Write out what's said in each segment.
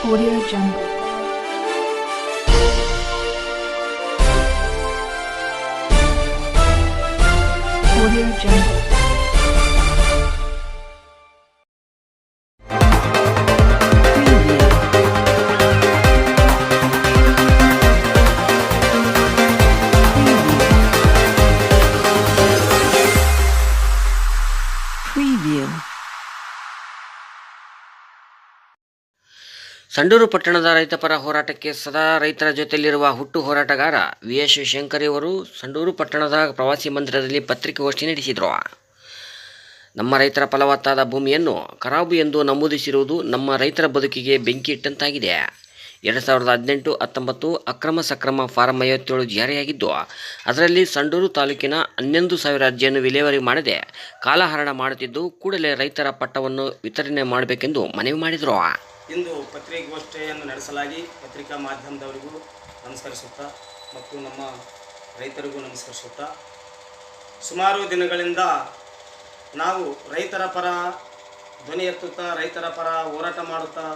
Audio Jungle. Audio Jungle. Preview. Sandur ಪಟ್ಟಣದ ರೈತಪರ ಹೋರಾಟಕ್ಕೆ ಸದಾ ರೈತರ ಜೊತೆಯಲ್ಲಿರುವ ಹುಟ್ಟು ಹೋರಾಟಗಾರ ವಿ.ಎಸ್. ಶಂಕರಿ ಅವರು ಸಂಡೂರು ಪಟ್ಟಣದ ಪ್ರವಾಸಿ ಮಂದಿರದಲ್ಲಿ ಪತ್ರಿಕಾಗೋಷ್ಠಿ ನಡೆಸಿದರು. ನಮ್ಮ ರೈತರ ಫಲವತ್ತಾದ ಭೂಮಿಯನ್ನು ಖರಾಬು ಎಂದು ನಮೂದಿಸಿರುವುದು ನಮ್ಮ ರೈತರ ಬದುಕಿಗೆ ಬೆಂಕಿ ಇಟ್ಟಂತಾಗಿದೆ. 2018-19 ಅಕ್ರಮ ಸಕ್ರಮ ಫಾರಂ 57 ಜಾರಿಯಾಗಿದ್ದು, ಅದರಲ್ಲಿ ಸಂಡೂರು ತಾಲೂಕಿನ 11,000 ಅರ್ಜಿಯನ್ನು ವಿಲೇವಾರಿ ಮಾಡದೆ ಕಾಲಹರಣ ಮಾಡುತ್ತಿದ್ದು, ಕೂಡಲೇ ರೈತರ ಪಟ್ಟವನ್ನು ವಿತರಣೆ ಮಾಡಬೇಕೆಂದು ಮನವಿ ಮಾಡಿದರು. ಇಂದು ಪತ್ರಿಕಾಗೋಷ್ಠಿಯನ್ನು ನಡೆಸಲಾಗಿ ಪತ್ರಿಕಾ ಮಾಧ್ಯಮದವರಿಗೂ ನಮಸ್ಕರಿಸುತ್ತಾ ಮತ್ತು ನಮ್ಮ ರೈತರಿಗೂ ನಮಸ್ಕರಿಸುತ್ತಾ, ಸುಮಾರು ದಿನಗಳಿಂದ ನಾವು ರೈತರ ಪರ ಧ್ವನಿ ಎತ್ತುತ್ತಾ ರೈತರ ಪರ ಹೋರಾಟ ಮಾಡುತ್ತಾ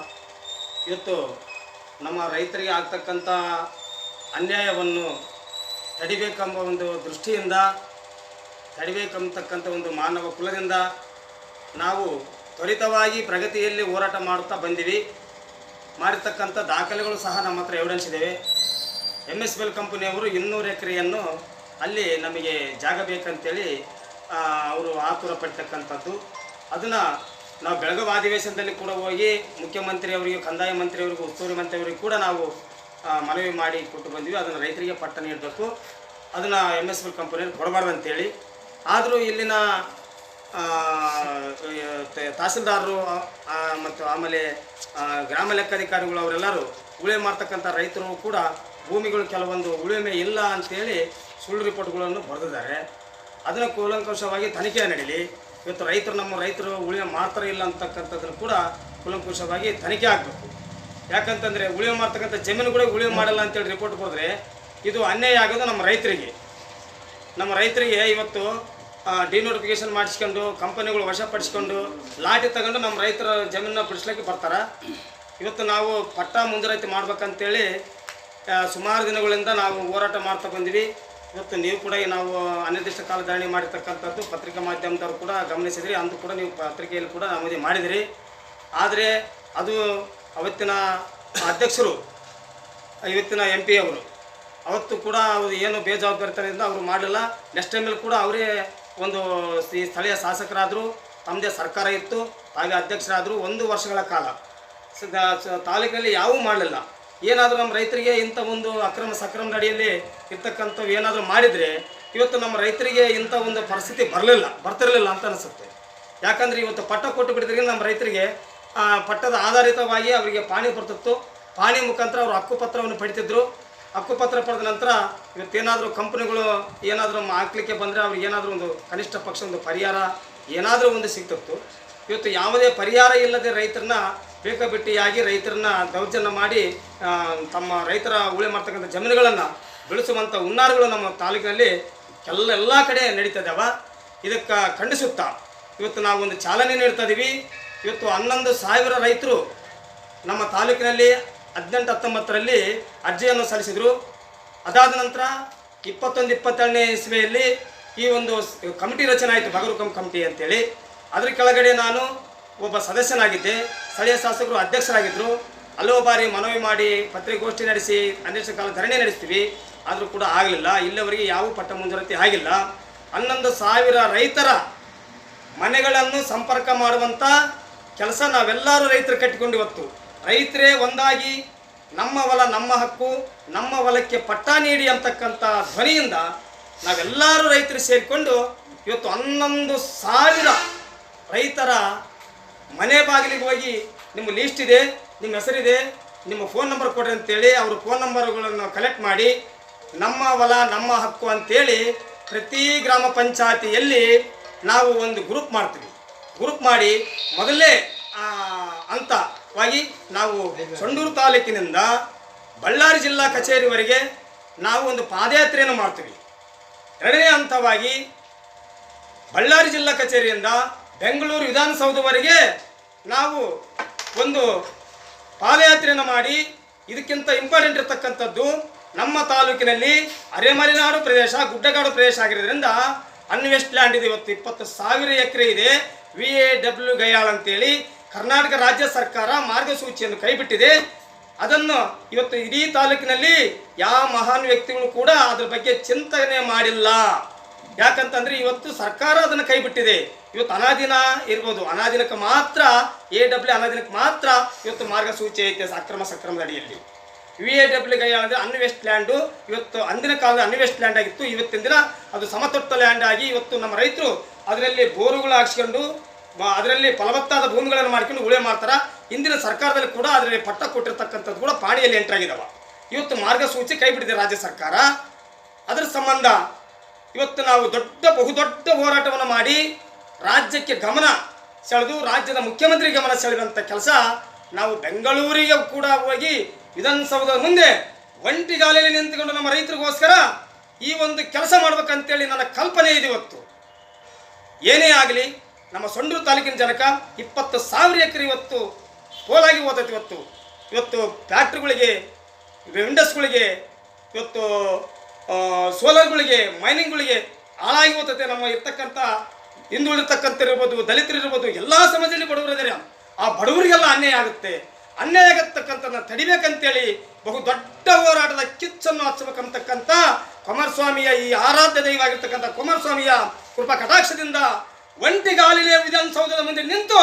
ಇವತ್ತು ನಮ್ಮ ರೈತರಿಗೆ ಆಗ್ತಕ್ಕಂಥ ಅನ್ಯಾಯವನ್ನು ತಡಿಬೇಕೆಂಬ ಒಂದು ದೃಷ್ಟಿಯಿಂದ, ತಡಿಬೇಕೆಂಬತಕ್ಕಂಥ ಒಂದು ಮಾನವ ಕುಲದಿಂದ ನಾವು ತ್ವರಿತವಾಗಿ ಪ್ರಗತಿಯಲ್ಲಿ ಹೋರಾಟ ಮಾಡುತ್ತಾ ಬಂದಿವಿ. ಮಾಡಿರ್ತಕ್ಕಂಥ ದಾಖಲೆಗಳು ಸಹ ನಮ್ಮ ಹತ್ರ ಎವಿಡೆನ್ಸ್ ಇದ್ದೇವೆ. MSBL ಕಂಪನಿಯವರು 200 ಎಕರೆಯನ್ನು ಅಲ್ಲಿ ನಮಗೆ ಜಾಗ ಬೇಕಂತೇಳಿ ಅವರು ಆತುರ ಪಡ್ತಕ್ಕಂಥದ್ದು. ಅದನ್ನು ನಾವು ಬೆಳಗಾವಿ ಅಧಿವೇಶನದಲ್ಲಿ ಕೂಡ ಹೋಗಿ ಮುಖ್ಯಮಂತ್ರಿಯವರಿಗೆ, ಕಂದಾಯ ಮಂತ್ರಿಯವರಿಗೂ, ಉಸ್ತುವಾರಿ ಮಂತ್ರಿಯವರಿಗೂ ಕೂಡ ನಾವು ಮನವಿ ಮಾಡಿ ಕೊಟ್ಟು ಬಂದಿವಿ. ಅದನ್ನು ರೈತರಿಗೆ ಪಟ್ಟ ನೀಡಬೇಕು, ಅದನ್ನು MSBL ಕಂಪನಿಯವ್ರಿಗೆ ಕೊಡಬಾರ್ದು ಅಂತೇಳಿ. ಆದರೂ ಇಲ್ಲಿನ ತಹಸೀಲ್ದಾರರು ಮತ್ತು ಆಮೇಲೆ ಗ್ರಾಮ ಲೆಕ್ಕಾಧಿಕಾರಿಗಳು ಅವರೆಲ್ಲರೂ ಉಳುಮೆ ಮಾಡ್ತಕ್ಕಂಥ ರೈತರು ಕೂಡ ಭೂಮಿಗಳು ಕೆಲವೊಂದು ಉಳುಮೆ ಇಲ್ಲ ಅಂಥೇಳಿ ಸುಳ್ಳು ರಿಪೋರ್ಟ್ಗಳನ್ನು ಬರೆದಿದ್ದಾರೆ. ಅದನ್ನು ಕೂಲಂಕುಷವಾಗಿ ತನಿಖೆ ನಡೀಲಿ. ಇವತ್ತು ನಮ್ಮ ರೈತರು ಉಳುಮೆ ಮಾಡ್ತಾರೆ ಇಲ್ಲ ಅಂತಕ್ಕಂಥದ್ದನ್ನು ಕೂಡ ಕೂಲಂಕುಷವಾಗಿ ತನಿಖೆ ಆಗಬೇಕು. ಯಾಕಂತಂದರೆ ಉಳುಮೆ ಮಾಡ್ತಕ್ಕಂಥ ಜಮೀನುಗಳು ಉಳುಮೆ ಮಾಡಲ್ಲ ಅಂತೇಳಿ ರಿಪೋರ್ಟ್ ಬರೆದ್ರೆ ಇದು ಅನ್ಯಾಯ ಆಗೋದು ನಮ್ಮ ರೈತರಿಗೆ. ಇವತ್ತು ಡಿನೋಟಿಫಿಕೇಶನ್ ಮಾಡಿಸ್ಕೊಂಡು ಕಂಪನಿಗಳು ವಶಪಡಿಸ್ಕೊಂಡು ಲಾಟಿ ತಗೊಂಡು ನಮ್ಮ ರೈತರ ಜಮೀನನ್ನ ಬಿಡಿಸ್ಲಿಕ್ಕೆ ಬರ್ತಾರೆ. ಇವತ್ತು ನಾವು ಪಟ್ಟ ಮುಂದುವರಿಕೆ ಮಾಡ್ಬೇಕಂತೇಳಿ ಸುಮಾರು ದಿನಗಳಿಂದ ನಾವು ಹೋರಾಟ ಮಾಡ್ತಾ ಬಂದಿವಿ. ಇವತ್ತು ನೀವು ಕೂಡ ನಾವು ಅನಿರ್ದಿಷ್ಟ ಕಾಲ ಧರಣಿ ಮಾಡಿರ್ತಕ್ಕಂಥದ್ದು ಪತ್ರಿಕಾ ಮಾಧ್ಯಮದವರು ಕೂಡ ಗಮನಿಸಿದ್ರಿ. ಅಂದು ಕೂಡ ನೀವು ಪತ್ರಿಕೆಯಲ್ಲಿ ಕೂಡ ನಮೂದಿ ಮಾಡಿದಿರಿ. ಆದರೆ ಅದು ಅವತ್ತಿನ ಅಧ್ಯಕ್ಷರು, ಇವತ್ತಿನ MP ಅವರು ಅವತ್ತು ಕೂಡ ಅವರು ಏನು ಬೇಜವಾಬ್ದಾರಿತನದಿಂದ ಅವರು ಮಾಡಲಿಲ್ಲ. ನೆಕ್ಸ್ಟ್ ಟೈಮಲ್ಲಿ ಕೂಡ ಅವರೇ ಒಂದು ಸ್ಥಳೀಯ ಶಾಸಕರಾದರು, ತಮ್ಮದೇ ಸರ್ಕಾರ ಇತ್ತು, ಹಾಗೆ ಅಧ್ಯಕ್ಷರಾದರು. 1 ವರ್ಷಗಳ ಕಾಲ ತಾಲೂಕಿನಲ್ಲಿ ಯಾವೂ ಮಾಡಲಿಲ್ಲ. ಏನಾದರೂ ನಮ್ಮ ರೈತರಿಗೆ ಇಂಥ ಒಂದು ಅಕ್ರಮ ಸಕ್ರಮ ಅಡಿಯಲ್ಲಿ ಇರ್ತಕ್ಕಂಥವು ಏನಾದರೂ ಮಾಡಿದರೆ ಇವತ್ತು ನಮ್ಮ ರೈತರಿಗೆ ಇಂಥ ಒಂದು ಪರಿಸ್ಥಿತಿ ಬರ್ತಿರಲಿಲ್ಲ ಅಂತ ಅನಿಸುತ್ತೆ. ಯಾಕಂದರೆ ಇವತ್ತು ಪಟ್ಟ ಕೊಟ್ಟು ಬಿಟ್ಟಿದ್ರಿಗೆ ನಮ್ಮ ರೈತರಿಗೆ ಪಟ್ಟದ ಆಧಾರಿತವಾಗಿ ಅವರಿಗೆ ಪಾಣಿ ಬರ್ತಿತ್ತು. ಪಾಣಿ ಮುಖಾಂತರ ಅವರು ಹಕ್ಕುಪತ್ರವನ್ನು ಪಡಿತಿದ್ರು. ಹಕ್ಕುಪತ್ರ ಪಡೆದ ನಂತರ ಇವತ್ತೇನಾದರೂ ಕಂಪ್ನಿಗಳು ಏನಾದರೂ ಹಾಕ್ಲಿಕ್ಕೆ ಬಂದರೆ ಅವ್ರಿಗೆ ಏನಾದರೂ ಒಂದು ಕನಿಷ್ಠ ಪಕ್ಷ ಒಂದು ಪರಿಹಾರ ಏನಾದರೂ ಒಂದು ಸಿಗ್ತಿತ್ತು. ಇವತ್ತು ಯಾವುದೇ ಪರಿಹಾರ ಇಲ್ಲದೆ ರೈತರನ್ನ ಬೇಕಾಬಿಟ್ಟಿಯಾಗಿ ರೈತರನ್ನ ದೌರ್ಜನ್ಯ ಮಾಡಿ ತಮ್ಮ ರೈತರ ಉಳುಮೆ ಮಾಡ್ತಕ್ಕಂಥ ಜಮೀನುಗಳನ್ನು ಬೆಳೆಸುವಂಥ ಹುನ್ನಾರಗಳು ನಮ್ಮ ತಾಲೂಕಿನಲ್ಲಿ ಎಲ್ಲ ಕಡೆ ನಡೀತದವ. ಇದಕ್ಕೆ ಖಂಡಿಸುತ್ತಾ ಇವತ್ತು ನಾವು ಒಂದು ಚಾಲನೆ ನೀಡ್ತಾ ಇದ್ದೀವಿ. ಇವತ್ತು 11,000 ರೈತರು ನಮ್ಮ ತಾಲೂಕಿನಲ್ಲಿ 18-19ರಲ್ಲಿ ಅರ್ಜಿಯನ್ನು ಸಲ್ಲಿಸಿದರು. ಅದಾದ ನಂತರ 21-22ನೇ ಇಸ್ವಿಯಲ್ಲಿ ಈ ಒಂದು ಕಮಿಟಿ ರಚನೆ ಆಯಿತು, ಬಗರುಕಂ ಕಮಿಟಿ ಅಂತೇಳಿ. ಅದ್ರ ಕೆಳಗಡೆ ನಾನು ಒಬ್ಬ ಸದಸ್ಯನಾಗಿದ್ದೆ, ಸ್ಥಳೀಯ ಶಾಸಕರು ಅಧ್ಯಕ್ಷರಾಗಿದ್ದರು. ಹಲವು ಬಾರಿ ಮನವಿ ಮಾಡಿ ಪತ್ರಿಕಾಗೋಷ್ಠಿ ನಡೆಸಿ ಅನಿರ್ದಿಷ್ಟ ಕಾಲ ಧರಣಿ ನಡೆಸ್ತೀವಿ, ಆದರೂ ಕೂಡ ಆಗಲಿಲ್ಲ. ಇಲ್ಲಿವರೆಗೆ ಯಾವ ಪಟ್ಟ ಮುಂದುವರಿಕೆ ಆಗಿಲ್ಲ. 11,000 ರೈತರ ಮನೆಗಳನ್ನು ಸಂಪರ್ಕ ಮಾಡುವಂಥ ಕೆಲಸ ನಾವೆಲ್ಲರೂ ರೈತರು ಕಟ್ಟಿಕೊಂಡು ಇವತ್ತು ರೈತರೇ ಒಂದಾಗಿ ನಮ್ಮ ಹೊಲ ನಮ್ಮ ಹಕ್ಕು, ನಮ್ಮ ಹೊಲಕ್ಕೆ ಪಟ್ಟ ನೀಡಿ ಅಂತಕ್ಕಂಥ ಧ್ವನಿಯಿಂದ ನಾವೆಲ್ಲರೂ ರೈತರು ಸೇರಿಕೊಂಡು ಇವತ್ತು 11,000 ರೈತರ ಮನೆ ಬಾಗಿಲಿಗೆ ಹೋಗಿ ನಿಮ್ಮ ಲೀಸ್ಟ್ ಇದೆ, ನಿಮ್ಮ ಹೆಸರಿದೆ, ನಿಮ್ಮ ಫೋನ್ ನಂಬರ್ ಕೊಡ್ರಿ ಅಂತೇಳಿ ಅವ್ರ ಫೋನ್ ನಂಬರ್ಗಳನ್ನು ಕಲೆಕ್ಟ್ ಮಾಡಿ ನಮ್ಮ ಹೊಲ ನಮ್ಮ ಹಕ್ಕು ಅಂತೇಳಿ ಪ್ರತಿ ಗ್ರಾಮ ಪಂಚಾಯತಿಯಲ್ಲಿ ನಾವು ಒಂದು ಗ್ರೂಪ್ ಮಾಡ್ತೀವಿ. ಗ್ರೂಪ್ ಮಾಡಿ ಮೊದಲೇ ಹಂತವಾಗಿ ನಾವು ಸಂಡೂರು ತಾಲೂಕಿನಿಂದ ಬಳ್ಳಾರಿ ಜಿಲ್ಲಾ ಕಚೇರಿವರೆಗೆ ನಾವು ಒಂದು ಪಾದಯಾತ್ರೆಯನ್ನು ಮಾಡ್ತೀವಿ. ಎರಡನೇ ಹಂತವಾಗಿ ಬಳ್ಳಾರಿ ಜಿಲ್ಲಾ ಕಚೇರಿಯಿಂದ ಬೆಂಗಳೂರು ವಿಧಾನಸೌಧವರೆಗೆ ನಾವು ಒಂದು ಪಾದಯಾತ್ರೆಯನ್ನು ಮಾಡಿ ಇದಕ್ಕಿಂತ ಇಂಪಾರ್ಟೆಂಟ್ ಇರತಕ್ಕಂಥದ್ದು ನಮ್ಮ ತಾಲೂಕಿನಲ್ಲಿ ಅರೆಮಲೆನಾಡು ಪ್ರದೇಶ, ಗುಡ್ಡಗಾಡು ಪ್ರದೇಶ ಆಗಿರೋದ್ರಿಂದ ಅನ್ವೆಸ್ಟ್ ಲ್ಯಾಂಡ್ ಇದೆ. ಇವತ್ತು 20,000 ಎಕರೆ ಇದೆ. VAW ಗಯಾಳ್ ಅಂತೇಳಿ ಕರ್ನಾಟಕ ರಾಜ್ಯ ಸರ್ಕಾರ ಮಾರ್ಗಸೂಚಿಯನ್ನು ಕೈಬಿಟ್ಟಿದೆ. ಅದನ್ನು ಇವತ್ತು ಇಡೀ ತಾಲೂಕಿನಲ್ಲಿ ಯಾವ ಮಹಾನ್ ವ್ಯಕ್ತಿಗಳು ಕೂಡ ಅದ್ರ ಬಗ್ಗೆ ಚಿಂತನೆ ಮಾಡಿಲ್ಲ. ಯಾಕಂತಂದ್ರೆ ಇವತ್ತು ಸರ್ಕಾರ ಅದನ್ನು ಕೈಬಿಟ್ಟಿದೆ. ಇವತ್ತು ಅನಾದಿನ ಇರ್ಬೋದು, ಅನಾದಿನಕ್ಕೆ ಮಾತ್ರ AW ಅನಾದಿನಕ್ಕೆ ಮಾತ್ರ ಇವತ್ತು ಮಾರ್ಗಸೂಚಿ ಐತೆ ಸಕ್ರಮದ ಅಡಿಯಲ್ಲಿ. VAW ಗಯಾಳ್ ಅಂದರೆ ಅನ್ವೆಸ್ಟ್ ಲ್ಯಾಂಡು. ಇವತ್ತು ಅಂದಿನ ಕಾಲದ ಅನ್ವೆಸ್ಟ್ ಲ್ಯಾಂಡ್ ಆಗಿತ್ತು. ಇವತ್ತಿನ ದಿನ ಅದು ಸಮತಟ್ಟ ಲ್ಯಾಂಡ್ ಆಗಿ ಇವತ್ತು ನಮ್ಮ ರೈತರು ಅದರಲ್ಲಿ ಬೋರುಗಳು ಹಾಕ್ಸ್ಕೊಂಡು ಅದರಲ್ಲಿ ಫಲವತ್ತಾದ ಭೂಮಿಗಳನ್ನು ಮಾಡ್ಕೊಂಡು ಉಳೆ ಮಾಡ್ತಾರೆ. ಇಂದಿನ ಸರ್ಕಾರದಲ್ಲಿ ಕೂಡ ಅದರಲ್ಲಿ ಪಟ್ಟ ಕೊಟ್ಟಿರ್ತಕ್ಕಂಥದ್ದು ಕೂಡ ಪಾಣಿಯಲ್ಲಿ ಎಂಟ್ರಾಗಿದ್ದಾವೆ. ಇವತ್ತು ಮಾರ್ಗಸೂಚಿ ಕೈ ಬಿಟ್ಟಿದೆ ರಾಜ್ಯ ಸರ್ಕಾರ. ಅದರ ಸಂಬಂಧ ಇವತ್ತು ನಾವು ಬಹುದೊಡ್ಡ ಹೋರಾಟವನ್ನು ಮಾಡಿ ರಾಜ್ಯಕ್ಕೆ ಗಮನ ಸೆಳೆದು ರಾಜ್ಯದ ಮುಖ್ಯಮಂತ್ರಿ ಗಮನ ಸೆಳೆದಂಥ ಕೆಲಸ ನಾವು ಬೆಂಗಳೂರಿಗೆ ಕೂಡ ಹೋಗಿ ವಿಧಾನಸೌಧದ ಮುಂದೆ ಒಂಟಿಗಾಲಿಯಲ್ಲಿ ನಿಂತುಕೊಂಡು ನಮ್ಮ ರೈತರಿಗೋಸ್ಕರ ಈ ಒಂದು ಕೆಲಸ ಮಾಡ್ಬೇಕಂತೇಳಿ ನನ್ನ ಕಲ್ಪನೆ ಇದೆ. ಇವತ್ತು ಏನೇ ಆಗಲಿ ನಮ್ಮ ಸೊಂಡೂರು ತಾಲೂಕಿನ ಜನಕ 20,000 ಎಕರೆ ಇವತ್ತು ಪೋಲಾಗಿ ಹೋದೈತಿ. ಇವತ್ತು ಫ್ಯಾಕ್ಟ್ರಿಗಳಿಗೆ, ಇಂಡಸ್ಟ್ರಿಗಳಿಗೆ, ಇವತ್ತು ಸೋಲಾರ್ಗಳಿಗೆ, ಮೈನಿಂಗ್ಗಳಿಗೆ ಹಾಳಾಗಿ ಹೋಗ್ತೈತೆ. ನಮ್ಮ ಇರ್ತಕ್ಕಂಥ ಹಿಂದುಳಿರ್ತಕ್ಕಂಥ ಇರ್ಬೋದು, ದಲಿತರಿರ್ಬೋದು, ಎಲ್ಲ ಸಮಾಜದಲ್ಲಿ ಬಡವರಿದ್ದಾರೆ. ಆ ಬಡವರಿಗೆಲ್ಲ ಅನ್ಯಾಯ ಆಗುತ್ತೆ. ಅನ್ಯಾಯ ಆಗತಕ್ಕಂಥದ್ದನ್ನ ತಡಿಬೇಕಂತೇಳಿ ಬಹುದೊಡ್ಡ ಹೋರಾಟದ ಕಿಚ್ಚನ್ನು ಹಚ್ಚಬೇಕಂತಕ್ಕಂಥ ಕುಮಾರಸ್ವಾಮಿಯ ಈ ಆರಾಧ್ಯ ದೈವ ಆಗಿರ್ತಕ್ಕಂಥ ಕುಮಾರಸ್ವಾಮಿಯ ಕೃಪಾ ಕಟಾಕ್ಷದಿಂದ ಒಂಟಿಗಾಲಿಲೆ ವಿಧಾನಸೌಧದ ಮುಂದೆ ನಿಂತು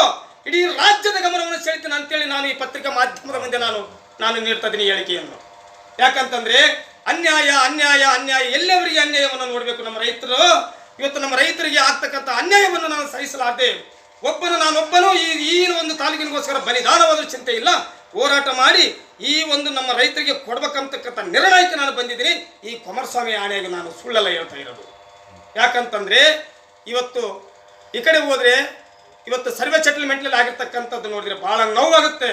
ಇಡೀ ರಾಜ್ಯದ ಗಮನವನ್ನು ಸೆಳಿತೀನಿ ಅಂತೇಳಿ ನಾನು ಈ ಪತ್ರಿಕಾ ಮಾಧ್ಯಮದ ಮುಂದೆ ನಾನು ನೀಡ್ತಾ ಇದ್ದೀನಿ ಹೇಳಿಕೆಯನ್ನು. ಯಾಕಂತಂದ್ರೆ ಅನ್ಯಾಯ ಅನ್ಯಾಯ ಅನ್ಯಾಯ ಎಲ್ಲವರಿಗೆ ಅನ್ಯಾಯವನ್ನು ನೋಡಬೇಕು. ನಮ್ಮ ರೈತರು ಇವತ್ತು ನಮ್ಮ ರೈತರಿಗೆ ಆಗ್ತಕ್ಕಂಥ ಅನ್ಯಾಯವನ್ನು ನಾನು ಸಹಿಸಲಾರದೆ ನಾನೊಬ್ಬನು ಈ ಒಂದು ತಾಲೂಕಿನಗೋಸ್ಕರ ಬಲಿದಾನವಾದರೂ ಚಿಂತೆ ಇಲ್ಲ, ಹೋರಾಟ ಮಾಡಿ ಈ ಒಂದು ನಮ್ಮ ರೈತರಿಗೆ ಕೊಡ್ಬೇಕಂತಕ್ಕಂಥ ನಿರ್ಣಯಕ್ಕೆ ನಾನು ಬಂದಿದ್ದೀನಿ. ಈ ಕುಮಾರಸ್ವಾಮಿ ಆಣೆಯಾಗಿ ನಾನು ಸುಳ್ಳೆಲ್ಲ ಹೇಳ್ತಾ ಇರೋದು. ಯಾಕಂತಂದ್ರೆ ಇವತ್ತು ಈ ಕಡೆ ಹೋದ್ರೆ ಇವತ್ತು ಸರ್ವೆ ಸೆಟಲ್ಮೆಂಟ್ನಲ್ಲಿ ಆಗಿರ್ತಕ್ಕಂಥದ್ದು ನೋಡಿದ್ರೆ ಬಹಳ ನೋವಾಗುತ್ತೆ.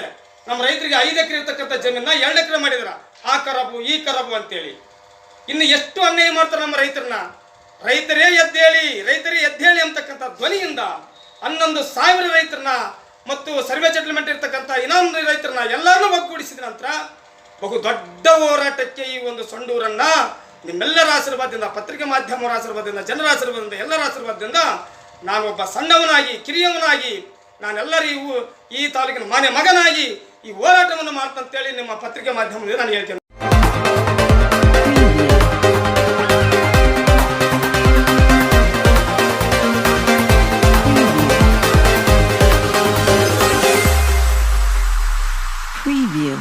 ನಮ್ಮ ರೈತರಿಗೆ 5 ಎಕರೆ ಇರ್ತಕ್ಕಂಥ ಜಮೀನ 2 ಎಕರೆ ಮಾಡಿದ್ರ, ಆ ಕರಬು ಈ ಕರಬು ಅಂತೇಳಿ. ಇನ್ನು ಎಷ್ಟು ಅನ್ಯಾಯ ಮಾಡ್ತಾರೆ ನಮ್ಮ ರೈತರನ್ನ. ರೈತರೇ ಎದ್ದೇಳಿ ಅಂತಕ್ಕಂಥ ಧ್ವನಿಯಿಂದ 11,000 ರೈತರನ್ನ ಮತ್ತು ಸರ್ವೆ ಸೆಟಲ್ಮೆಂಟ್ ಇರ್ತಕ್ಕಂಥ ಇನ್ನೊಂದು ರೈತರನ್ನ ಎಲ್ಲರನ್ನೂ ಒಗ್ಗೂಡಿಸಿದ ನಂತರ ಬಹುದೊಡ್ಡ ಹೋರಾಟಕ್ಕೆ ಈ ಒಂದು ಸೊಂಡೂರನ್ನ ನಿಮ್ಮೆಲ್ಲರ ಆಶೀರ್ವಾದದಿಂದ, ಪತ್ರಿಕೆ ಮಾಧ್ಯಮವರ ಆಶೀರ್ವಾದದಿಂದ, ಜನರ ಆಶೀರ್ವಾದದಿಂದ, ಎಲ್ಲರ ಆಶೀರ್ವಾದದಿಂದ ನಾನೊಬ್ಬ ಸಣ್ಣವನಾಗಿ ಕಿರಿಯವನಾಗಿ ನಾನೆಲ್ಲರಿಗೂ ಈ ತಾಲೂಕಿನ ಮನೆ ಮಗನಾಗಿ ಈ ಹೋರಾಟವನ್ನು ಮಾಡ್ತಂತೇಳಿ ನಿಮ್ಮ ಪತ್ರಿಕೆ ಮಾಧ್ಯಮದಿಂದ ನಾನು ಹೇಳ್ತೇನೆ. Preview.